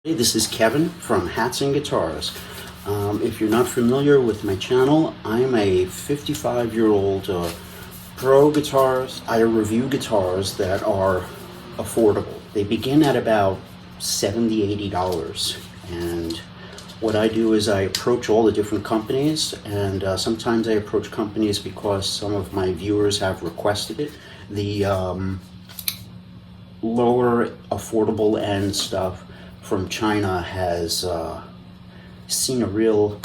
Hey, this is Kevin from Hats and Guitars. If you're not familiar with my channel, I'm a 55-year-old pro guitarist. I review guitars that are affordable. They begin at about $70, $80. And what I do is I approach all the different companies, and sometimes I approach companies because some of my viewers have requested it. The lower affordable end stuff from China has seen a real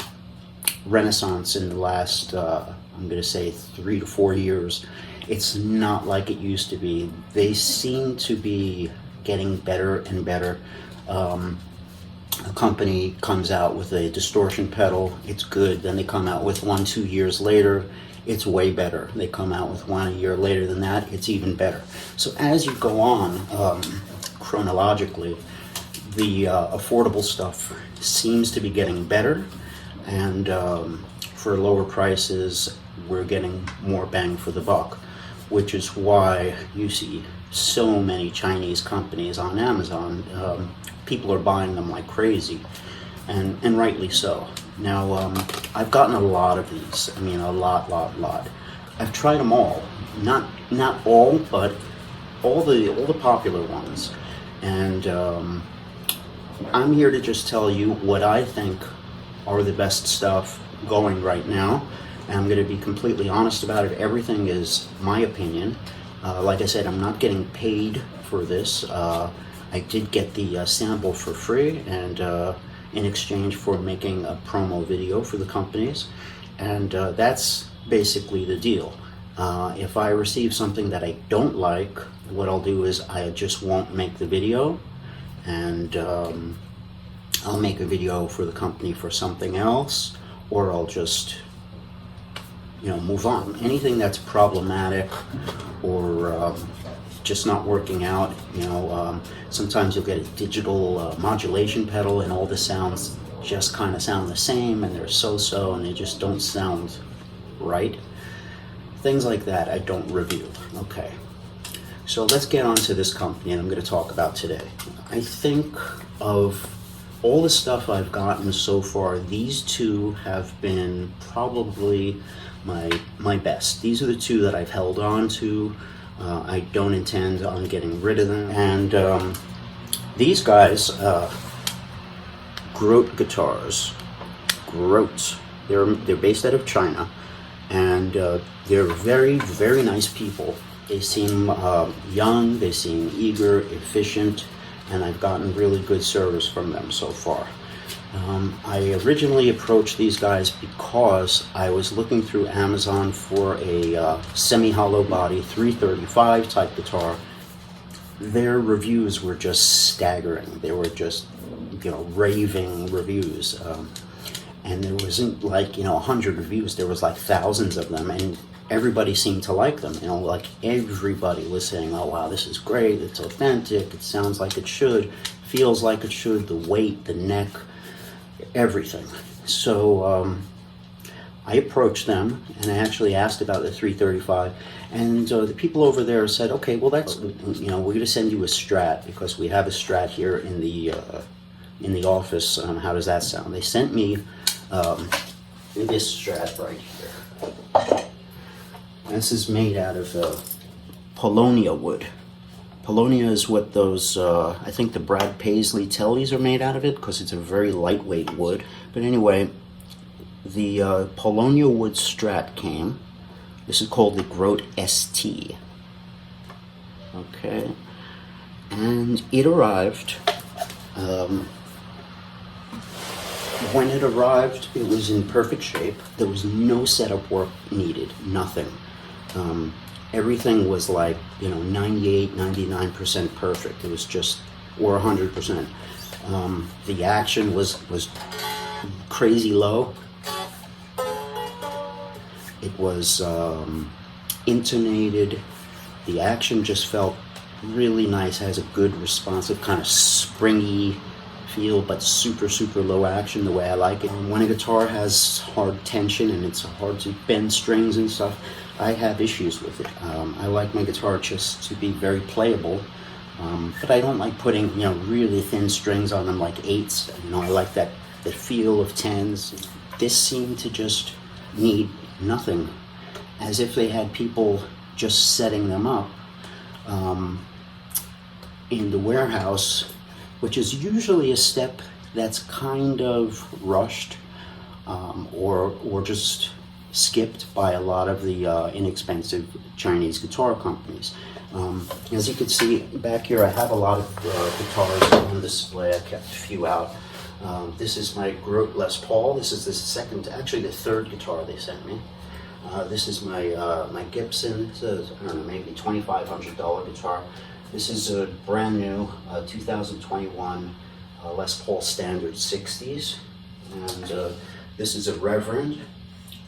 renaissance in the last, I'm going to say 3 to 4 years. It's not like it used to be. They seem to be getting better and better. A company comes out with a distortion pedal, it's good. Then they come out with one 2 years later, it's way better. They come out with one a year later than that, it's even better. So as you go on chronologically, the affordable stuff seems to be getting better, and for lower prices we're getting more bang for the buck, which is why you see so many Chinese companies on Amazon. People are buying them like crazy, and rightly so. Now I've gotten a lot of these. I mean, a lot. I've tried them all, not all, but all the popular ones, and I'm here to just tell you what I think are the best stuff going right now. And I'm going to be completely honest about it. Everything is my opinion. Like I said, I'm not getting paid for this. I did get the sample for free, and in exchange for making a promo video for the companies. And that's basically the deal. If I receive something that I don't like, what I'll do is I just won't make the video, and I'll make a video for the company for something else, or I'll just, move on. Anything that's problematic or just not working out, sometimes you'll get a digital modulation pedal and all the sounds just kind of sound the same, and they're so-so and they just don't sound right. Things like that I don't review. Okay. So let's get on to this company and I'm going to talk about today. I think of all the stuff I've gotten so far, these two have been probably my best. These are the two that I've held on to. I don't intend on getting rid of them. And these guys, GROTE Guitars, GROTE. They're based out of China, and they're very, very nice people. They seem young, they seem eager, efficient, and I've gotten really good service from them so far. I originally approached these guys because I was looking through Amazon for a semi-hollow body 335 type guitar. Their reviews were just staggering. They were just, raving reviews. And there wasn't like, 100 reviews, there was like thousands of them, and everybody seemed to like them. Like everybody was saying, oh wow, this is great, it's authentic, it sounds like it should, feels like it should, the weight, the neck, everything. So I approached them and I actually asked about the 335, and the people over there said, okay, well that's, we're going to send you a Strat because we have a Strat here in the office. How does that sound? They sent me this Strat right here. This is made out of Paulownia wood. Paulownia is what those, I think the Brad Paisley teles are made out of it, because it's a very lightweight wood. But anyway, the Paulownia wood Strat came. This is called the GROTE ST. Okay. And it arrived. When it arrived, it was in perfect shape. There was no setup work needed, nothing. Everything was like, 98, 99% perfect. It was just, or 100%. The action was crazy low. It was intonated. The action just felt really nice. It has a good responsive, kind of springy feel, but super, super low action, the way I like it. And when a guitar has hard tension and it's hard to bend strings and stuff, I have issues with it. I like my guitar just to be very playable, but I don't like putting, you know, really thin strings on them like eights. You know, I like that feel of tens. This seemed to just need nothing, as if they had people just setting them up in the warehouse, which is usually a step that's kind of rushed or just skipped by a lot of the inexpensive Chinese guitar companies. As you can see back here, I have a lot of guitars on display. I kept a few out. This is my GROTE Les Paul. This is the second, actually the third guitar they sent me. This is my my Gibson. It's a, I don't know, maybe $2,500 guitar. This is a brand new 2021 Les Paul Standard 60s, and this is a Reverend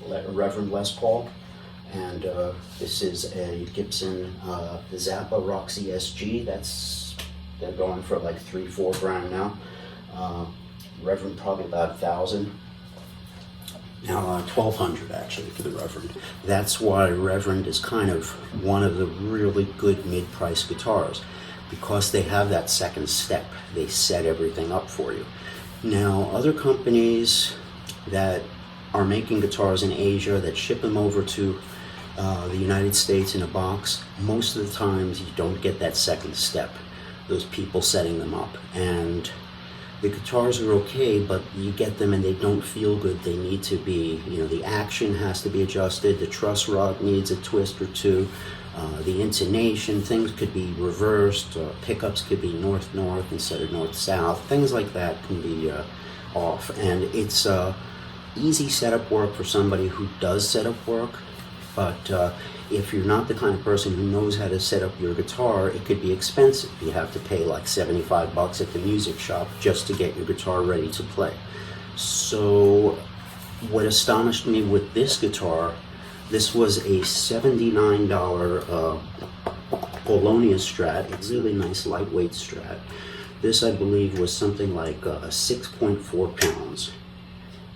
Les Paul, and this is a Gibson Zappa Roxy SG. They're going for like $3-4 grand now. Reverend probably about 1,000. Now 1,200 actually for the Reverend. That's why Reverend is kind of one of the really good mid-price guitars, because they have that second step. They set everything up for you. Now other companies that are making guitars in Asia that ship them over to the United States in a box, most of the times you don't get that second step, those people setting them up. And the guitars are okay, but you get them and they don't feel good. They need to be, you know, the action has to be adjusted, the truss rod needs a twist or two, the intonation, things could be reversed, pickups could be north-north instead of north-south, things like that can be off. And it's easy setup work for somebody who does setup work, but if you're not the kind of person who knows how to set up your guitar, it could be expensive. You have to pay like $75 at the music shop just to get your guitar ready to play. So what astonished me with this guitar, this was a $79 Polonia Strat. It's a really nice lightweight Strat. This, I believe, was something like 6.4 pounds.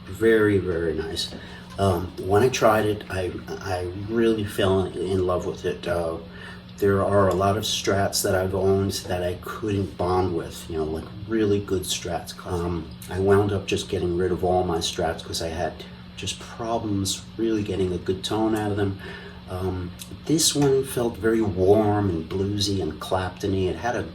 Very, very nice. When I tried it, I really fell in love with it. There are a lot of Strats that I've owned that I couldn't bond with, you know, like really good Strats. I wound up just getting rid of all my Strats because I had just problems really getting a good tone out of them. This one felt very warm and bluesy and Clapton-y. It had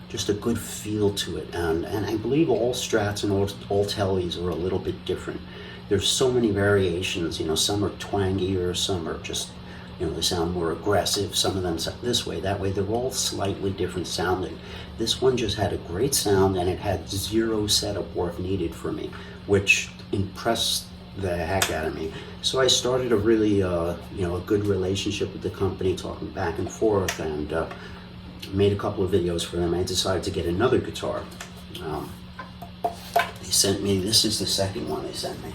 just a good feel to it, and I believe all Strats and all teles are a little bit different. There's so many variations, you know, some are twangier, some are just, you know, they sound more aggressive, some of them sound this way, that way. They're all slightly different sounding. This one just had a great sound, and it had zero setup work needed for me, which impressed the heck out of me. So I started a really, you know, a good relationship with the company, talking back and forth, and made a couple of videos for them. I decided to get another guitar. They sent me, this is the second one they sent me.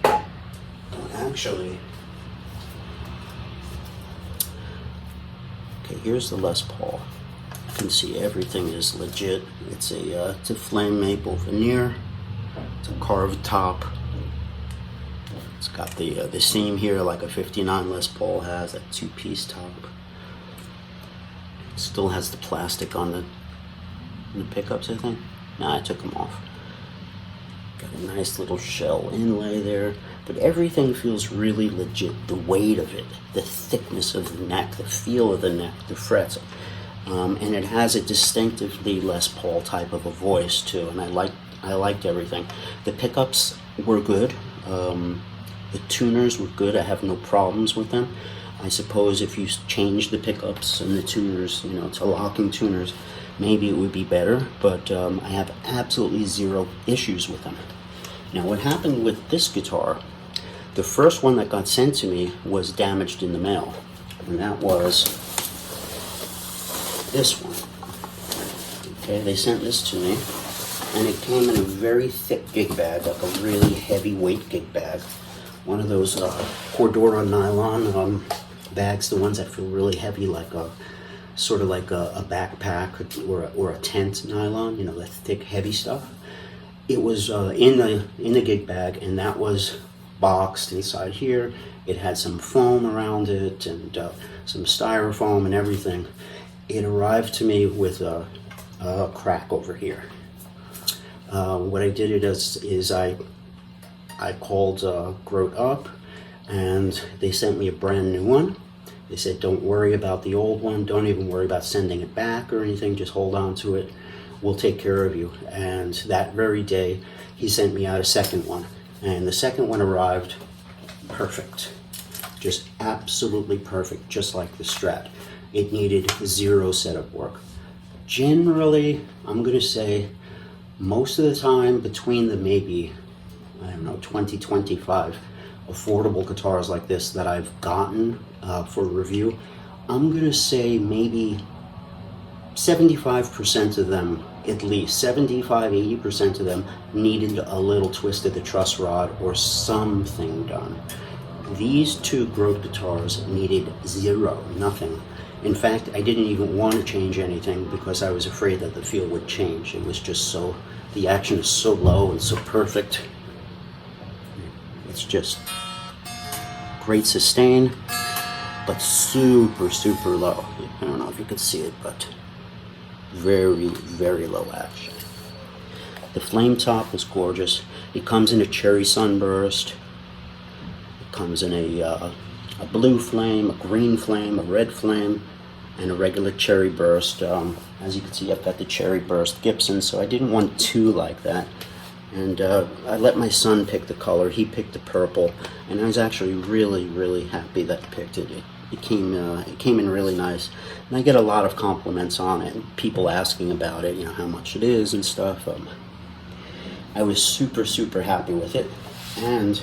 Okay. Actually, okay, here's the Les Paul. You can see everything is legit. It's a flame maple veneer. It's a carved top. It's got the seam here like a 59 Les Paul has, that two-piece top. It still has the plastic on the pickups, I think. Nah, I took them off. Got a nice little shell inlay there, but everything feels really legit. The weight of it, the thickness of the neck, the feel of the neck, the frets, and it has a distinctively Les Paul type of a voice too. And I liked everything. The pickups were good. The tuners were good. I have no problems with them. I suppose if you change the pickups and the tuners, you know, to locking tuners, maybe it would be better, but I have absolutely zero issues with them. Now, what happened with this guitar, the first one that got sent to me was damaged in the mail, and that was this one. Okay, they sent this to me, and it came in a very thick gig bag, like a really heavyweight gig bag. One of those Cordura nylon bags, the ones that feel really heavy, like a sort of like a backpack or a tent nylon, you know, the thick, heavy stuff. It was in the gig bag, and that was boxed inside here. It had some foam around it and some styrofoam and everything. It arrived to me with a crack over here. What I did is I called GROTE up, and they sent me a brand new one. They said, don't worry about the old one. Don't even worry about sending it back or anything. Just hold on to it. We'll take care of you. And that very day, he sent me out a second one. And the second one arrived perfect. Just absolutely perfect, just like the Strat. It needed zero setup work. Generally, I'm going to say most of the time between the maybe, I don't know, 20, 25 affordable guitars like this that I've gotten for review, I'm going to say maybe 75% of them, at least 75-80% of them needed a little twist of the truss rod or something done. These two GROTE guitars needed zero, nothing. In fact, I didn't even want to change anything because I was afraid that the feel would change. It was just so, the action is so low and so perfect. It's just great sustain, but super, super low. I don't know if you can see it, but very, very low action. The flame top was gorgeous. It comes in a cherry sunburst. It comes in a blue flame, a green flame, a red flame, and a regular cherry burst. As you can see, I've got the cherry burst Gibson, so I didn't want two like that. And I let my son pick the color. He picked the purple, and I was actually really, really happy that he picked it. It came in really nice, and I get a lot of compliments on it. People asking about it, you know, how much it is and stuff. I was super, super happy with it, and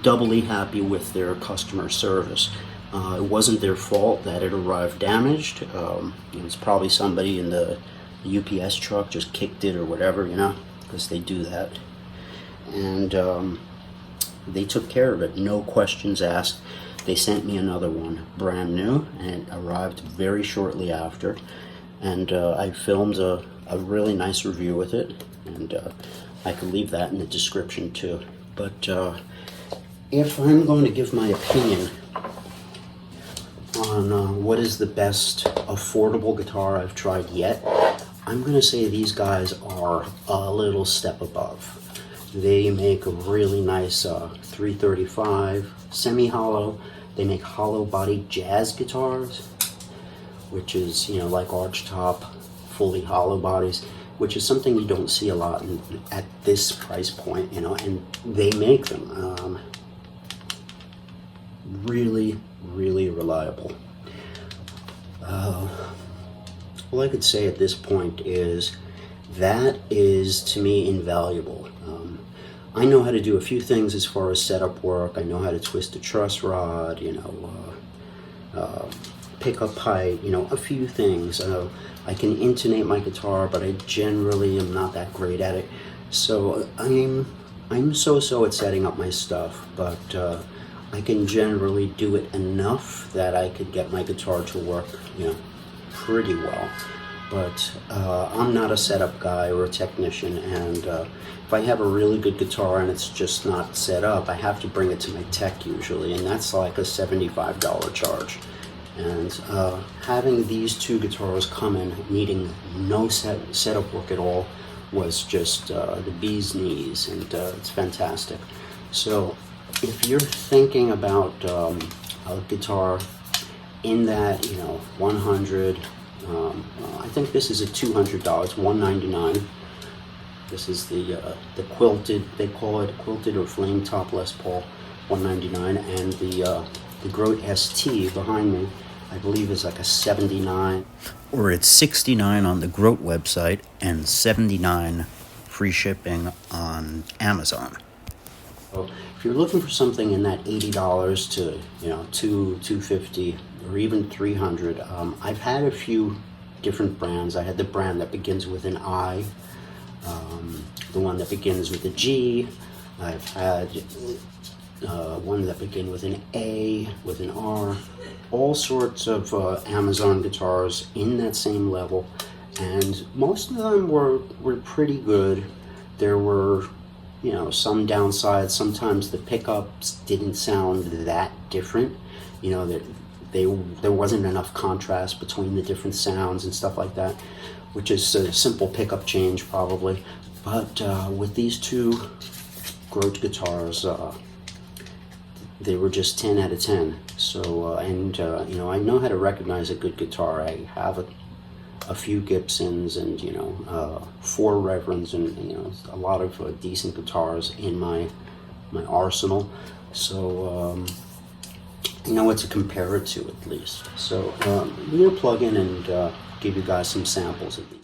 doubly happy with their customer service. It wasn't their fault that it arrived damaged. It was probably somebody in the UPS truck just kicked it or whatever, you know, because they do that. And they took care of it, no questions asked. They sent me another one, brand new, and it arrived very shortly after. And I filmed a really nice review with it, and I can leave that in the description too. But if I'm going to give my opinion on what is the best affordable guitar I've tried yet, I'm going to say these guys are a little step above. They make a really nice 335 semi-hollow. They make hollow body jazz guitars, which is, you know, like arch top, fully hollow bodies, which is something you don't see a lot at this price point, you know, and they make them. Really, really reliable. All I could say at this point is that is, to me, invaluable. I know how to do a few things as far as setup work. I know how to twist a truss rod, you know, pick up height, you know, a few things. I can intonate my guitar, but I generally am not that great at it. So I'm so-so at setting up my stuff, but I can generally do it enough that I could get my guitar to work, you know, pretty well. But I'm not a setup guy or a technician, and if I have a really good guitar and it's just not set up, I have to bring it to my tech usually, and that's like a $75 charge. And having these two guitars come in needing no setup work at all was just the bee's knees, and it's fantastic. So if you're thinking about a guitar in that, you know, 100, I think this is a $200, $199. This is the quilted, they call it quilted or flame top Les Paul, $199, and the GROTE ST behind me, I believe, is like a $79. Or it's $69 on the GROTE website and $79 free shipping on Amazon. So if you're looking for something in that $80 to, you know, $250 or even $300, I've had a few different brands. I had the brand that begins with an I, the one that begins with a G. I've had one that begin with an A, with an R, all sorts of Amazon guitars in that same level, and most of them were pretty good. There were, you know, some downsides. Sometimes the pickups didn't sound that different. You know, there wasn't enough contrast between the different sounds and stuff like that, which is a simple pickup change probably. But with these two GROTE guitars, they were just 10 out of 10. So, you know, I know how to recognize a good guitar. I have a few Gibsons and, you know, 4 Reverends and, you know, a lot of decent guitars in my arsenal. So, I know what to compare it to at least. So, I'm going to plug in and give you guys some samples of these.